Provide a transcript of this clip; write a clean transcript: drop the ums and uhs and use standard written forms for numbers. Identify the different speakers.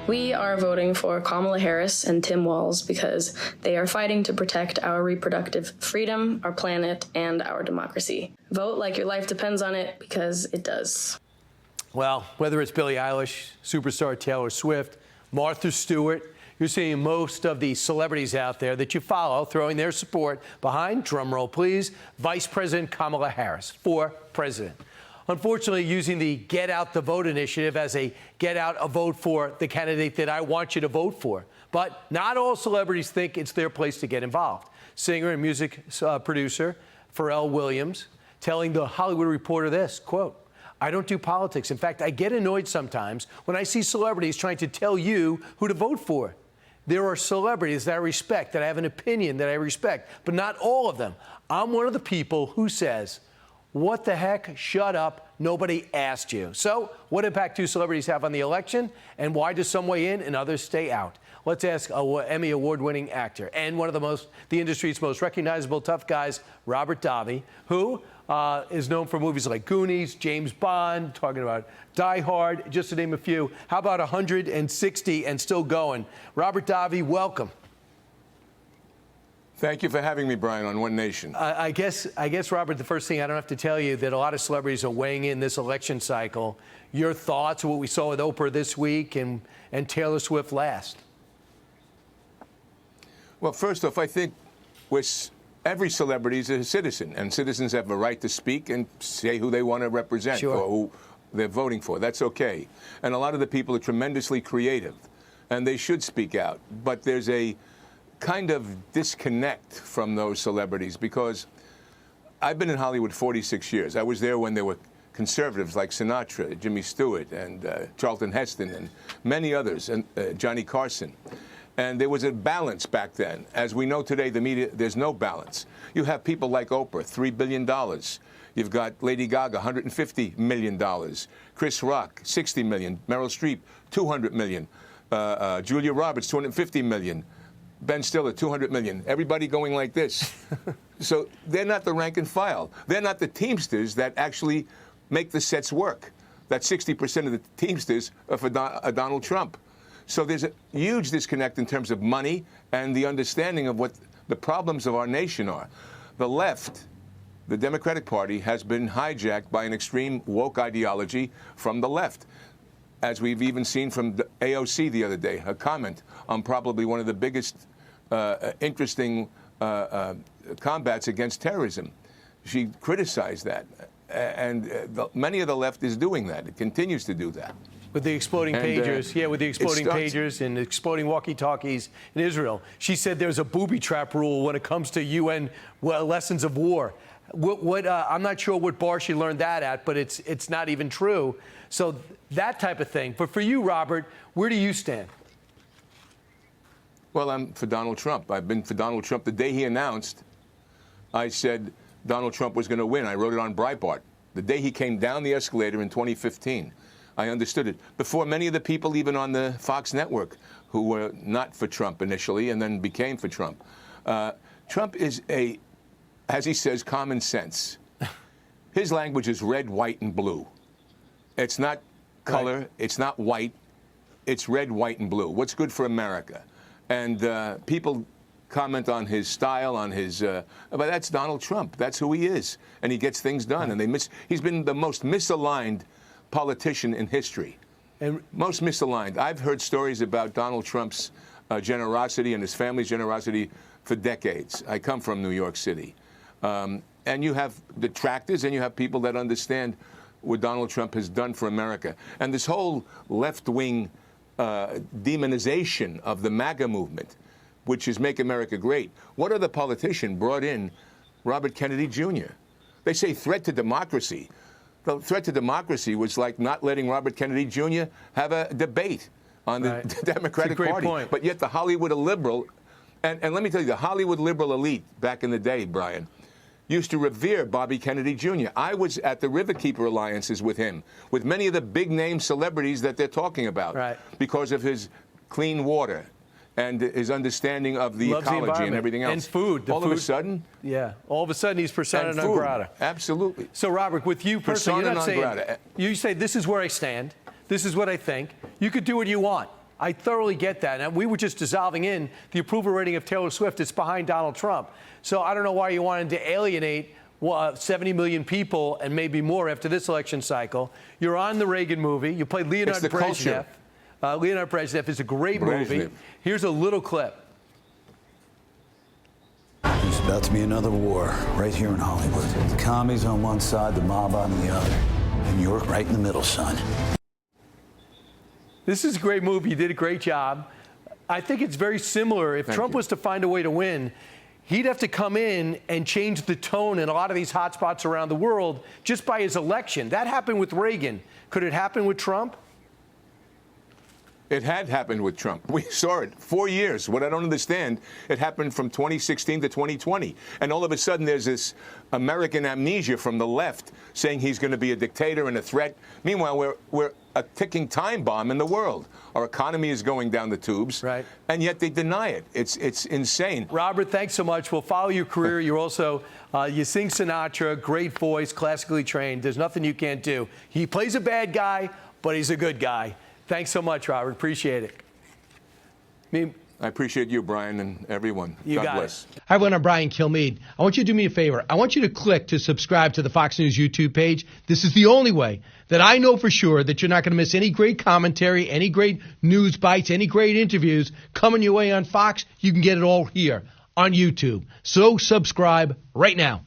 Speaker 1: We are voting for Kamala Harris and Tim Walz because they are fighting to protect our reproductive freedom, our planet, and our democracy. Vote like your life depends on it, because it does.
Speaker 2: Well, whether it's Billie Eilish, superstar Taylor Swift, Martha Stewart, you're seeing most of the celebrities out there that you follow throwing their support behind, drumroll please, Vice President Kamala Harris for president. Unfortunately, using the Get Out the Vote initiative as a get out a vote for the candidate that I want you to vote for. But not all celebrities think it's their place to get involved. Singer and music producer Pharrell Williams telling The Hollywood Reporter this, quote, "I don't do politics. In fact, I get annoyed sometimes when I see celebrities trying to tell you who to vote for. There are celebrities that I respect, that I have an opinion that I respect, but not all of them. I'm one of the people who says, what the heck? Shut up. Nobody asked you." So what impact do celebrities have on the election? And why do some weigh in and others stay out? Let's ask Emmy award-winning actor and one of the industry's most recognizable tough guys, Robert Davi, who is known for movies like Goonies, James Bond, talking about Die Hard, just to name a few. How about 160 and still going? Robert Davi, welcome.
Speaker 3: Thank you for having me, Brian, on One Nation.
Speaker 2: I guess, Robert, the first thing, I don't have to tell you that a lot of celebrities are weighing in this election cycle. Your thoughts on what we saw with Oprah this week and Taylor Swift last?
Speaker 3: Well, first off, I think every celebrity is a citizen, and citizens have a right to speak and say who they want to represent or who they're voting for. That's okay. And a lot of the people are tremendously creative, and they should speak out. But there's a kind of disconnect from those celebrities, because I've been in Hollywood 46 years. I was there when there were conservatives like Sinatra, Jimmy Stewart, and Charlton Heston, and many others, and Johnny Carson. And there was a balance back then. As we know today, the media, there's no balance. You have people like Oprah, $3 billion. You've got Lady Gaga, $150 million. Chris Rock, $60 million. Meryl Streep, $200 million. Julia Roberts, $250 million. Ben Stiller, $200 million. Everybody going like this. So they're not the rank and file. They're not the Teamsters that actually make the sets work. That 60% of the Teamsters are for Donald Trump. So there's a huge disconnect in terms of money and the understanding of what the problems of our nation are. The left, the Democratic Party, has been hijacked by an extreme woke ideology from the left, as we've even seen from the AOC the other day, a comment on probably one of the biggest interesting combats against terrorism. She criticized that, and many of the left is doing that. It continues to do that.
Speaker 2: With the exploding pagers, with the exploding pagers and exploding walkie-talkies in Israel. She said there's a booby trap rule when it comes to UN lessons of war. I'm not sure what bar she learned that at, but it's not even true. So that type of thing. But for you, Robert, where do you stand?
Speaker 3: Well, I'm for Donald Trump. I've been for Donald Trump. The day he announced, I said Donald Trump was going to win. I wrote it on Breitbart. The day he came down the escalator in 2015, I understood it. Before many of the people, even on the Fox network, who were not for Trump initially and then became for Trump. Trump is as he says, common sense. His language is red, white, and blue. It's not color. Right. It's not white. It's red, white, and blue. What's good for America? And people comment on his style, on his, but that's Donald Trump. That's who he is. And he gets things done. And he's been the most misaligned politician in history. And most misaligned. I've heard stories about Donald Trump's generosity and his family's generosity for decades. I come from New York City. And you have detractors and you have people that understand what Donald Trump has done for America. And this whole left-wing demonization of the MAGA movement, which is Make America Great. What other politician brought in Robert Kennedy Jr.? They say threat to democracy. The threat to democracy was like not letting Robert Kennedy Jr. have a debate on the Democratic Party. Point. But yet the Hollywood liberal, and let me tell you, the Hollywood liberal elite back in the day, Brian, used to revere Bobby Kennedy Jr. I was at the Riverkeeper Alliances with him, with many of the big-name celebrities that they're talking about, because of his clean water and his understanding of the ecology and everything else.
Speaker 2: And food.
Speaker 3: All of a sudden?
Speaker 2: Yeah. All of a sudden, he's persona non grata.
Speaker 3: Absolutely.
Speaker 2: So, Robert, with you personally, you're not saying, you say, this is where I stand. This is what I think. You could do what you want. I thoroughly get that. And we were just dissolving in the approval rating of Taylor Swift. It's behind Donald Trump. So I don't know why you wanted to alienate 70 million people and maybe more after this election cycle. You're on the Reagan movie. You played Leonard Brezhnev. Leonard Brezhnev is a great movie. Here's a little clip.
Speaker 4: There's about to be another war right here in Hollywood. The commies on one side, the mob on the other. And you're right in the middle, son.
Speaker 2: This is a great movie. You did a great job. I think it's very similar. If Trump was to find a way to win, he'd have to come in and change the tone in a lot of these hot spots around the world just by his election. That happened with Reagan. Could it happen with Trump?
Speaker 3: It had happened with Trump. We saw it 4 years. What I don't understand, it happened from 2016 to 2020. And all of a sudden, there's this American amnesia from the left saying he's going to be a dictator and a threat. Meanwhile, we're a ticking time bomb in the world. Our economy is going down the tubes.
Speaker 2: Right.
Speaker 3: And yet they deny it. It's insane.
Speaker 2: Robert, thanks so much. We'll follow your career. You're also, you sing Sinatra, great voice, classically trained. There's nothing you can't do. He plays a bad guy, but he's a good guy. Thanks so much, Robert. Appreciate it.
Speaker 3: I appreciate you, Brian, and everyone.
Speaker 2: God
Speaker 3: bless.
Speaker 5: Hi, everyone. I'm Brian Kilmeade. I want you to do me a favor. I want you to click to subscribe to the Fox News YouTube page. This is the only way that I know for sure that you're not going to miss any great commentary, any great news bites, any great interviews coming your way on Fox. You can get it all here on YouTube. So subscribe right now.